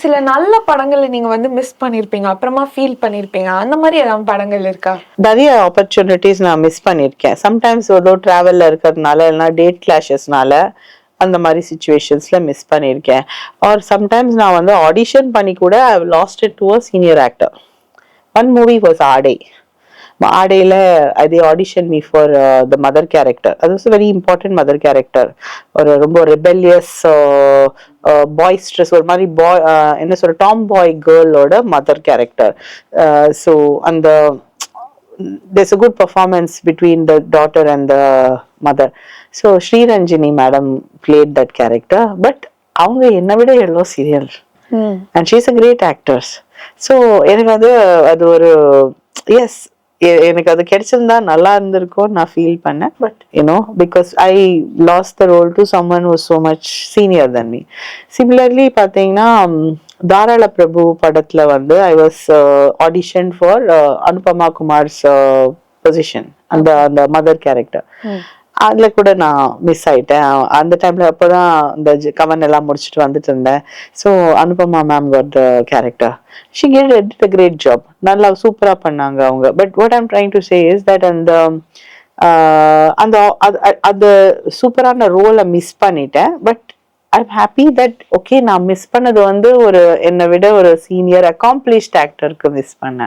சில நல்ல படங்களை நீங்க வந்து மிஸ் பண்ணிருப்பீங்க, அப்புறமா ஃபீல் பண்ணிருப்பீங்க, அந்த மாதிரி ஏதாவது படங்கள் இருக்கா? நிறைய ஆப்பர்ச்சுனிட்டிஸ் நான் மிஸ் பண்ணியிருக்கேன். சம்டைம்ஸ் ஏதோ டிராவல்ல இருக்கிறதுனால இல்லைன்னா டேட் கிளாஷஸ்னால அந்த மாதிரி சுச்சுவேஷன்ஸ்ல மிஸ் பண்ணியிருக்கேன். ஆர் சம்டைம்ஸ் நான் வந்து ஆடிஷன் பண்ணி கூட ஐ lost it to a senior actor. One movie was ஆடை. ஆடையில they auditioned me for the mother character. அது was a very important mother character. ஒரு ரொம்ப rebellious boisterous ஒரு மாதிரி பாய் என்ன சொல்ற டாம் பாய் கேர்ளோட மதர் கேரக்டர். ஸோ அந்த there's a good performance between the daughter and the mother. So Sriranjini madam played that character, but அவங்க என்னை விட எவ்வளோ serial and she's a great actress. So எனக்கு வந்து அது ஒரு எஸ் எனக்கு அது கிடைச்சிருந்தா நல்லா இருந்திருக்கும் நான் ஃபீல் பண்ணேன். But you know because I lost the role to someone was so much senior than me. Similarly பார்த்தீங்கன்னா தாராள பிரபு படத்துல வந்து I was audition for Anupama Kumar's position, அந்த அந்த மதர் கேரக்டர். அதுல கூட நான் மிஸ் ஆயிட்டேன் அந்த டைம்ல. அப்போதான் இந்த கவன் எல்லாம் முடிச்சுட்டு வந்துட்டு இருந்தேன். So Anupama ma'am got the character. She did a great job. நல்லா சூப்பரா பண்ணாங்க அவங்க. But what I'm trying to say is that அந்த அந்த அந்த சூப்பரான ரோலை மிஸ் பண்ணிட்டேன். But I'm happy that okay நான் மிஸ் பண்ணது வந்து ஒரு என்னை விட ஒரு சீனியர் அக்காம்ப்ளிஷ்ட் ஆக்டருக்கு மிஸ் பண்ணேன்.